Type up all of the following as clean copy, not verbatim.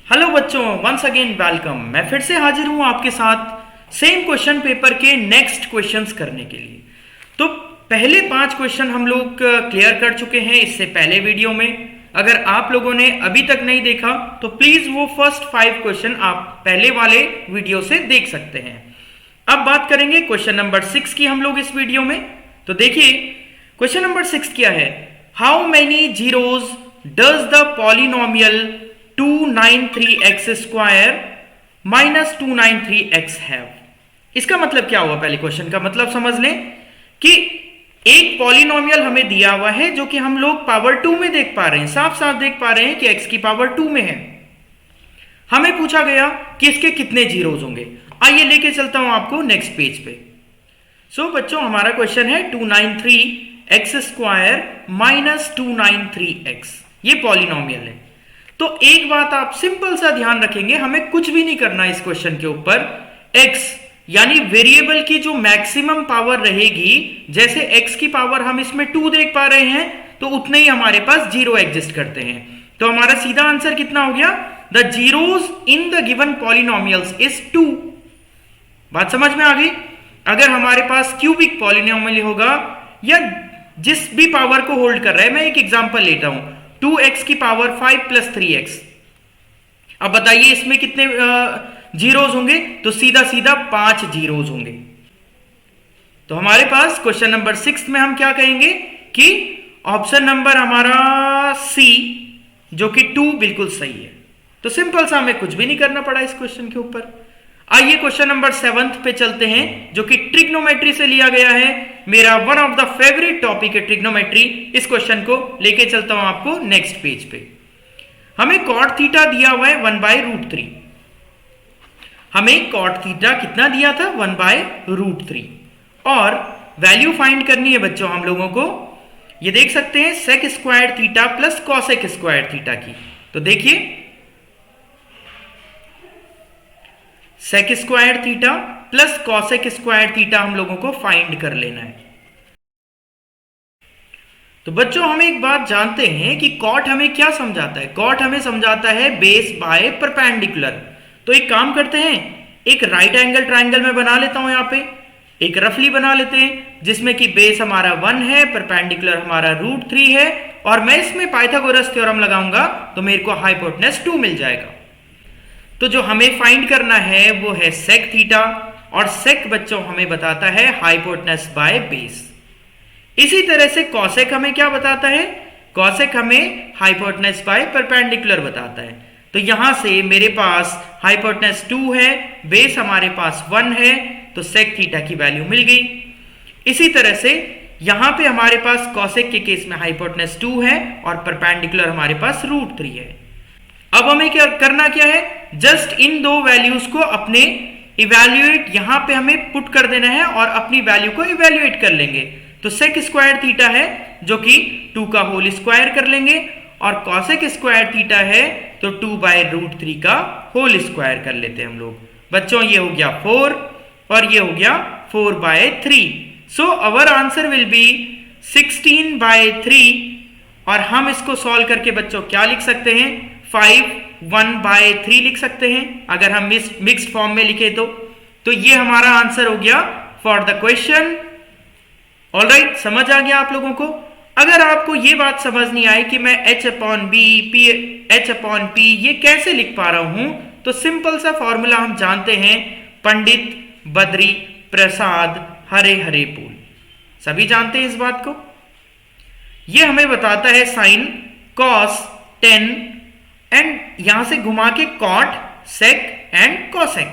Hello बच्चों, once again welcome. मैं फिर से हाजिर हूं आपके साथ सेम क्वेश्चन पेपर के नेक्स्ट क्वेश्चंस करने के लिए। तो पहले 5 क्वेश्चन हम लोग क्लियर कर चुके हैं इससे पहले वीडियो में। अगर आप लोगों ने अभी तक नहीं देखा तो प्लीज वो फर्स्ट 5 क्वेश्चन आप पहले वाले वीडियो से देख सकते हैं। अब बात करेंगे क्वेश्चन नंबर 6 की हम लोग इस वीडियो में। तो देखिए क्वेश्चन नंबर 6 क्या है। How many zeros does the polynomial 293x square minus 293x have. इसका मतलब क्या हुआ, पहले क्वेश्चन का मतलब समझ लें कि एक पॉलिनोमियल हमें दिया हुआ है जो कि हम लोग पावर 2 में देख पा रहे हैं, साफ साफ देख पा रहे हैं कि x की पावर 2 में है। हमें पूछा गया कि इसके कितने जीरोज होंगे। आइए लेके चलता हूं आपको नेक्स्ट पेज पे। सो बच्चों, हमारा क्वेश्चन है 293x स्क्वायर माइनस 293x, ये पॉलिनोमियल है। तो एक बात आप सिंपल सा ध्यान रखेंगे, हमें कुछ भी नहीं करना इस क्वेश्चन के ऊपर। x यानी वेरिएबल की जो मैक्सिमम पावर रहेगी, जैसे x की पावर हम इसमें 2 देख पा रहे हैं तो उतने ही हमारे पास जीरो एग्जिस्ट करते हैं। तो हमारा सीधा आंसर कितना हो गया, the zeros in the given polynomials is 2। बात समझ में आ गई। अगर हमारे पास क्यूबिक पॉलिनोमियल होगा या जिस भी पावर को होल्ड कर रहा है, मैं एक एग्जांपल लेता हूं 2x की पावर 5 प्लस 3x। अब बताइए इसमें कितने जीरोज होंगे, तो सीधा सीधा 5 जीरोज होंगे। तो हमारे पास क्वेश्चन नंबर 6 में हम क्या कहेंगे कि ऑप्शन नंबर हमारा सी जो कि 2 बिल्कुल सही है। तो सिंपल सा हमें कुछ भी नहीं करना पड़ा इस क्वेश्चन के ऊपर। आइए क्वेश्चन नंबर 7 पे चलते हैं जो कि ट्रिग्नोमेट्री से लिया गया है। मेरा one of the favourite topic है ट्रिग्नोमेट्री। इस क्वेश्चन को लेके चलता हूं आपको नेक्स्ट पेज पे। हमें कॉट थीटा दिया हुआ है 1/√3। हमें कॉट थीटा कितना दिया था, 1/√3, और वैल्यू फाइंड करनी है बच्चों हम लोगों को। ये देख सकते हैं sec square theta plus cosec square theta की। तो देखिए sec square theta plus cosec square theta हम लोगों को फाइंड कर लेना है। तो बच्चों हम एक बात जानते हैं कि कॉट हमें क्या समझाता है। कॉट हमें समझाता है बेस बाय परपेंडिकुलर। तो एक काम करते हैं, एक राइट एंगल ट्राइंगल में बना लेता हूं, यहां पे एक रफली बना लेते हैं जिसमें कि बेस हमारा 1 है, परपेंडिकुलर हमारा √3 है, और मैं इसमें पाइथागोरस थ्योरम लगाऊंगा तो मेरे को हाइपोटेनस 2 मिल जाएगा। तो जो हमें फाइंड करना है वो है सेक थीटा, और सेक बच्चों हमें बताता है हाइपोटेनस बाय बेस। इसी तरह से कॉसेक हमें क्या बताता है, कॉसेक हमें हाइपोटेनस बाय परपेंडिकुलर बताता है। तो यहां से मेरे पास हाइपोटेनस 2 है, बेस हमारे पास 1 है, तो सेक थीटा की वैल्यू मिल गई। इसी तरह से यहां पे हमारे पास कॉसेक के केस में हाइपोटेनस 2 है और परपेंडिकुलर हमारे पास √3 है। अब हमें क्या करना क्या है, जस्ट इन दो वैल्यूज को अपने इवैल्यूएट यहां पे हमें पुट कर देना है और अपनी वैल्यू को इवैल्यूएट कर लेंगे। तो सेक स्क्वायर थीटा है जो कि 2 का होल स्क्वायर कर लेंगे, और कॉसेक स्क्वायर थीटा है तो 2/√3 का होल स्क्वायर कर लेते हैं हम लोग। बच्चों ये हो गया 4 और ये हो गया 4/3। सो अवर आंसर विल बी 16/3, और हम इसको सॉल्व करके बच्चों क्या लिख सकते हैं, 5 1/3 लिख सकते हैं अगर हम मिक्स्ड फॉर्म में लिखे तो ये हमारा आंसर हो गया फॉर द क्वेश्चन। ऑलराइट, समझ आ गया आप लोगों को। अगर आपको ये बात समझ नहीं आई कि मैं H/P ये कैसे लिख पा रहा हूं, तो सिंपल सा फॉर्मूला हम जानते हैं, पंडित बद्री प्रसाद हरे हरे फूल। सभी जानते हैं इस बात को। ये हमें बताता है साइन कॉस टेन एंड यहां से घुमा के कॉट सेक एंड कॉसेक।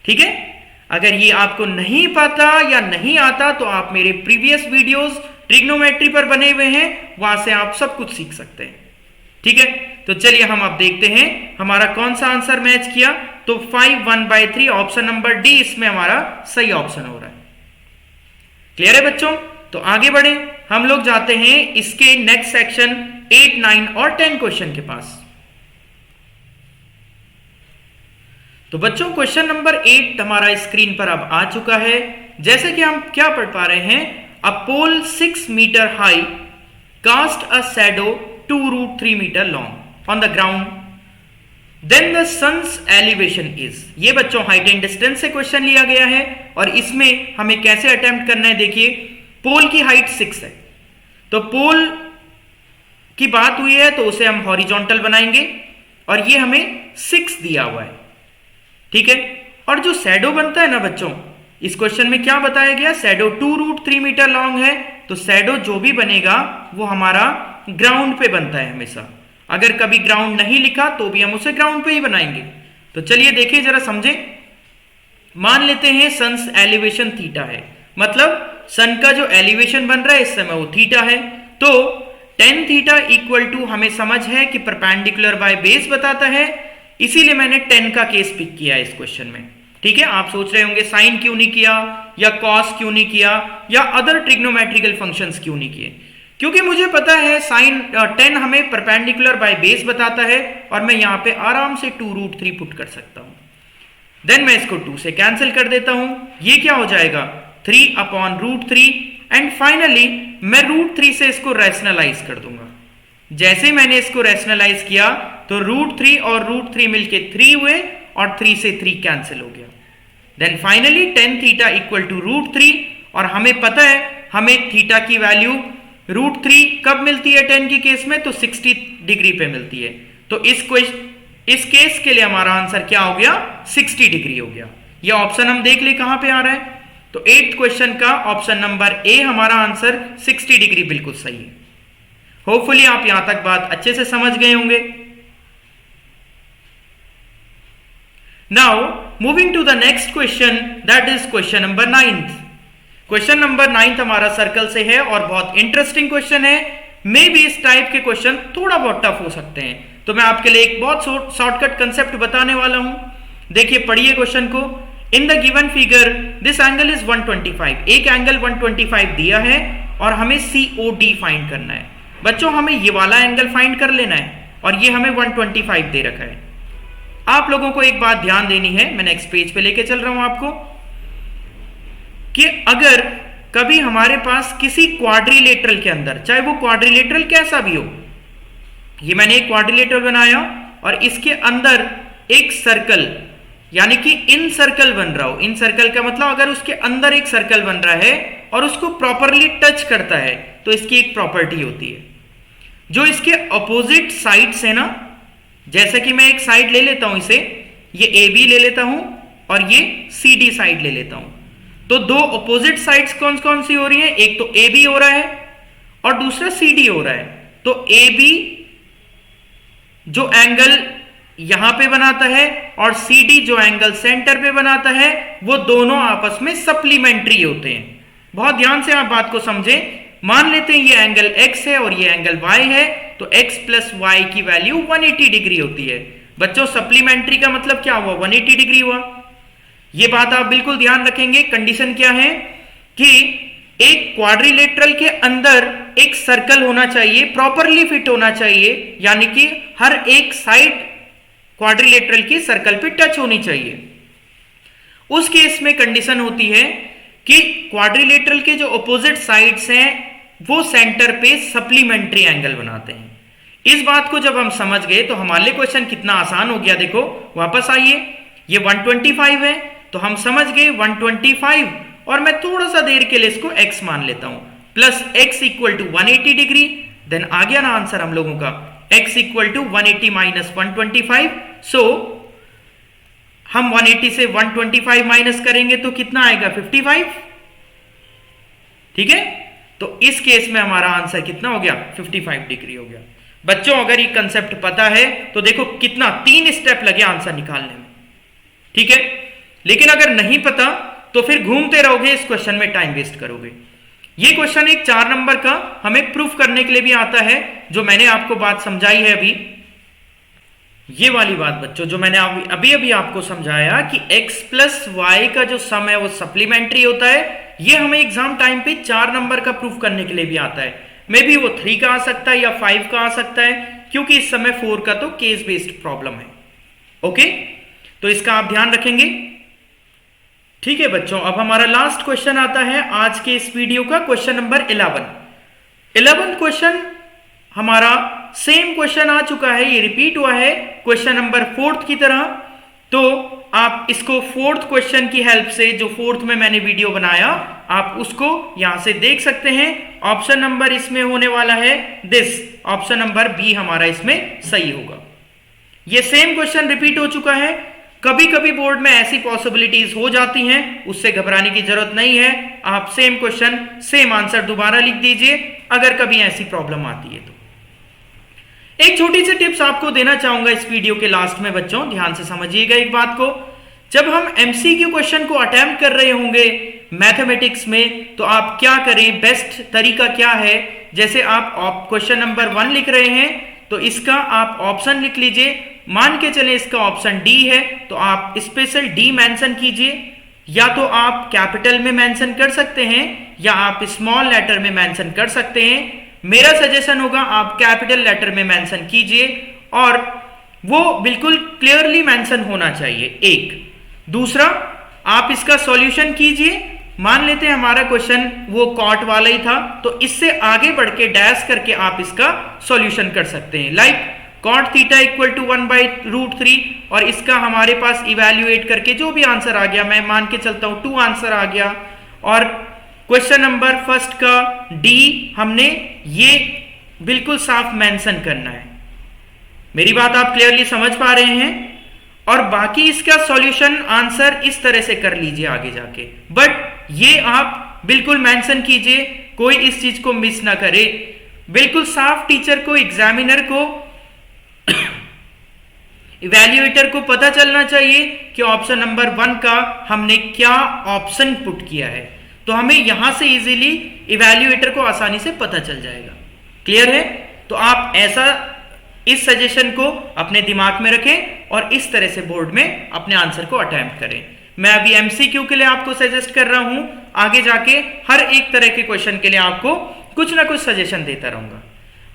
ठीक है, अगर ये आपको नहीं पता या नहीं आता तो आप मेरे प्रीवियस वीडियोस ट्रिग्नोमेट्री पर बने हुए हैं, वहां से आप सब कुछ सीख सकते हैं। ठीक है, तो चलिए हम अब देखते हैं हमारा कौन सा आंसर मैच किया। तो 5 1/3 ऑप्शन नंबर डी इसमें हमारा सही ऑप्शन हो रहा है। क्लियर है बच्चों। तो आगे बढ़े, हम लोग जाते हैं इसके नेक्स्ट सेक्शन 8 9 और 10 क्वेश्चन के पास। तो बच्चों क्वेश्चन नंबर 8 हमारा स्क्रीन पर अब आ चुका है। जैसे कि हम क्या पढ़ पा रहे हैं, a pole 6 metre high cast a shadow 2√3 metre long on the ground then the sun's elevation is. ये बच्चों हाइट एंड डिस्टेंस से क्वेश्चन लिया गया है और इसमें हमें कैसे अटेम्प्ट करना है, देखिए पोल की हाइट 6 है, तो पोल की बात हुई है तो उसे हम हॉरिजॉन्टल बनाएंगे और ये हमें 6 दिया हुआ है, ठीक है। और जो शैडो बनता है ना बच्चों, इस क्वेश्चन में क्या बताया गया, शैडो 2√3 मीटर लॉन्ग है, तो शैडो जो भी बनेगा वो हमारा ग्राउंड पे बनता है हमेशा। अगर कभी ग्राउंड नहीं लिखा तो भी हम उसे ग्राउंड पे ही बनाएंगे। तो चलिए देखिए जरा समझे। मान लेते हैं सन्स एलिवेशन थीटा है, मतलब सन का जो एलिवेशन बन रहा है इस समय वो थीटा है, तो tan थीटा इक्वल टू हमें समझ है कि परपेंडिकुलर बाय बेस बताता है, इसीलिए मैंने tan का केस पिक किया इस क्वेश्चन में, ठीक है। आप सोच रहे होंगे साइन क्यों नहीं किया या कॉस क्यों नहीं किया या अदर ट्रिग्नोमेट्रिकल फंक्शंस क्यों नहीं किए, क्योंकि मुझे पता है साइन tan हमें परपेंडिकुलर बाय बेस बताता है और मैं यहां पे आराम से 2√3 पुट कर सकता हूं। देन मैं इसको 2 से कैंसिल कर देता हूं, ये क्या हो जाएगा 3/√3 एंड फाइनली मैं √3 से इसको रैशनलाइज कर दूंगा। जैसे मैंने इसको रैशनलाइज किया तो √3 और √3 मिलके 3 हुए और 3 से 3 कैंसिल हो गया। Then finally tan theta equal to √3 और हमें पता है हमें थीटा की वैल्यू √3 कब मिलती है tan की केस में, तो 60 डिग्री पे मिलती है। तो इस केस के लिए हमारा आंसर क्या हो गया 60 डिग्री हो गया। ये ऑप्शन हम देख ले कहां पे आ रहा है, तो 8th क्वेश्चन का ऑप्शन नंबर ए हमारा आंसर 60 डिग्री बिल्कुल सही है। होपफुली आप यहां तक बात अच्छे से समझ गए होंगे। Now moving to the next question, that is question number 9th। Question number 9th हमारा सर्कल से है और बहुत इंटरेस्टिंग क्वेश्चन है। मे भी इस टाइप के क्वेश्चन थोड़ा बहुत टफ हो सकते हैं, तो मैं आपके लिए एक बहुत शॉर्टकट कंसेप्ट बताने वाला हूं। देखिए पढ़िए क्वेश्चन को। In the given figure this angle is 125, एक एंगल 125 दिया है और हमें COD फाइंड करना है। बच्चों हमें ये वाला एंगल फाइंड कर लेना है और ये हमें 125 दे रखा है। आप लोगों को एक बात ध्यान देनी है, मैं नेक्स्ट पेज पे लेके चल रहा हूं आपको, कि अगर कभी हमारे पास किसी क्वाड्रिलेटरल के अंदर, चाहे वो क्वाड्रिलेटरल कैसा भी हो, ये मैंने एक क्वाड्रिलेटरल बनाया और इसके अंदर एक सर्कल यानी कि इन सर्कल बन रहा हो, इन सर्कल का मतलब अगर उसके अंदर एक सर्कल बन रहा है और उसको प्रॉपरली टच करता है तो इसकी एक प्रॉपर्टी होती है, जो इसके अपोजिट साइड्स है ना, जैसे कि मैं एक साइड ले लेता हूं, इसे ये AB ले लेता हूं और ये CD साइड ले लेता हूं, तो दो अपोजिट साइड्स कौन कौन सी हो रही है, एक तो AB हो रहा है और दूसरा CD हो रहा है। तो AB जो एंगल यहां पे बनाता है और CD जो एंगल सेंटर पे बनाता है, वो दोनों आपस में सप्लीमेंट्री होते हैं। बहुत ध्यान से आप बात को समझें। मान लेते हैं ये एंगल X है और ये एंगल Y है, तो X प्लस Y की वैल्यू 180 डिग्री होती है। बच्चों सप्लीमेंट्री का मतलब क्या हुआ, 180 डिग्री हुआ। ये बात आप बिल्कुल ध्यान रखेंगे। कंडीशन क्या है कि एक क्वाड्रिलेटरल के अंदर एक सर्कल होना चाहिए, प्रॉपरली फिट होना चाहिए, यानी कि हर एक साइड क्वाड्रिलेटरल की सर्कल पे टच होनी चाहिए। उस केस में कंडीशन होती है कि क्वाड्रिलेटरल के जो अपोजिट साइड्स हैं वो सेंटर पे सप्लीमेंट्री एंगल बनाते हैं। इस बात को जब हम समझ गए तो हमारे लिए क्वेश्चन कितना आसान हो गया। देखो वापस आइए, ये 125 है तो हम समझ गए 125 और मैं थोड़ा सा देर के लिए इसको x मान लेता हूं, प्लस x इक्वल टू 180 डिग्री। देन आ गया ना आंसर हम लोगों का, x equal to 180 minus 125। So हम 180 से 125 माइनस करेंगे तो कितना आएगा 55, ठीक है। तो इस केस में हमारा आंसर कितना हो गया 55 डिग्री हो गया। बच्चों अगर ये कंसेप्ट पता है तो देखो कितना 3 स्टेप लगे आंसर निकालने में, ठीक है। लेकिन अगर नहीं पता तो फिर घूमते रहोगे, इस क्वेश्चन में टाइम वेस्ट करोगे। ये क्वेश्चन एक 4 नंबर का हमें प्रूफ करने के लिए भी आता है, जो मैंने आपको बात समझाई है अभी, ये वाली बात बच्चों जो मैंने अभी आपको समझाया कि x प्लस वाई का जो सम है वो सप्लीमेंट्री होता है। ये हमें एग्जाम टाइम पे 4 नंबर का प्रूफ करने के लिए भी आता है। मे बी वो 3 का आ सकता है या 5 का आ सकता है, क्योंकि इस समय 4 का तो केस बेस्ड प्रॉब्लम है। ओके, तो इसका आप ध्यान रखेंगे, ठीक है बच्चों। अब हमारा लास्ट क्वेश्चन आता है आज के इस वीडियो का, क्वेश्चन नंबर 11 क्वेश्चन हमारा सेम क्वेश्चन आ चुका है, ये रिपीट हुआ है क्वेश्चन नंबर 4 की तरह। तो आप इसको 4th क्वेश्चन की हेल्प से, जो 4th में मैंने वीडियो बनाया, आप उसको यहां से देख सकते हैं। ऑप्शन नंबर इसमें होने वाला है दिस, ऑप्शन नंबर बी हमारा इसमें सही होगा। ये सेम क्वेश्चन रिपीट हो चुका है। कभी कभी बोर्ड में ऐसी पॉसिबिलिटीज हो जाती हैं, उससे घबराने की जरूरत नहीं है। आप सेम क्वेश्चन सेम आंसर दोबारा लिख दीजिए अगर कभी ऐसी प्रॉब्लम आती है तो। एक छोटी सी टिप्स आपको देना चाहूंगा इस वीडियो के लास्ट में बच्चों, ध्यान से समझिएगा एक बात को। जब हम एमसीक्यू क्वेश्चन को अटेम्प्ट कर रहे होंगे मैथमेटिक्स में, तो आप क्या करें, बेस्ट तरीका क्या है, जैसे आप क्वेश्चन नंबर 1 लिख रहे हैं तो इसका आप ऑप्शन लिख लीजिए। मान के चले इसका ऑप्शन डी है तो आप स्पेशल डी मेंशन कीजिए, या तो आप कैपिटल में मेंशन कर सकते हैं या आप स्मॉल लेटर में मेंशन कर सकते हैं। मेरा सजेशन होगा आप कैपिटल लेटर में मेंशन कीजिए और वो बिल्कुल क्लियरली मेंशन होना चाहिए। एक दूसरा, आप इसका सॉल्यूशन कीजिए। मान लेते हैं हमारा क्वेश्चन वो कॉट वाला ही था, तो इससे आगे बढ़ के डैश करके आप इसका सॉल्यूशन कर सकते हैं। Like cot theta equal to 1/√3 और इसका हमारे पास इवेल्युएट करके जो भी आंसर आ गया, मैं मान के चलता हूं 2 आंसर आ गया। और क्वेश्चन नंबर 1 का डी हमने ये बिल्कुल साफ मेंशन करना है। मेरी बात आप क्लियरली समझ पा रहे हैं? और बाकी इसका सॉल्यूशन आंसर इस तरह से कर लीजिए आगे जाके, बट ये आप बिल्कुल मेंशन कीजिए, कोई इस चीज को मिस ना करे। बिल्कुल साफ टीचर को, एग्जामिनर को, इवैल्यूएटर को पता चलना चाहिए कि ऑप्शन नंबर 1 का हमने क्या ऑप्शन पुट किया है, तो हमें यहां से इजीली इवैल्यूएटर को आसानी से पता चल जाएगा। क्लियर है? तो आप ऐसा इस सजेशन को अपने दिमाग में रखें और इस तरह से बोर्ड में अपने आंसर को अटेम्प्ट करें। मैं अभी एमसीक्यू के लिए आपको सजेस्ट कर रहा हूं, आगे जाके हर एक तरह के क्वेश्चन के लिए आपको कुछ ना कुछ सजेशन देता रहूंगा।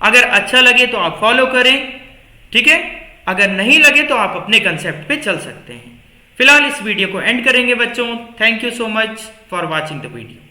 अगर अच्छा लगे तो आप फॉलो करें, ठीक है? अगर नहीं लगे तो आप अपने कंसेप्ट पे चल सकते हैं। फिलहाल इस वीडियो को एंड करेंगे बच्चों। Thank you so much for watching the video.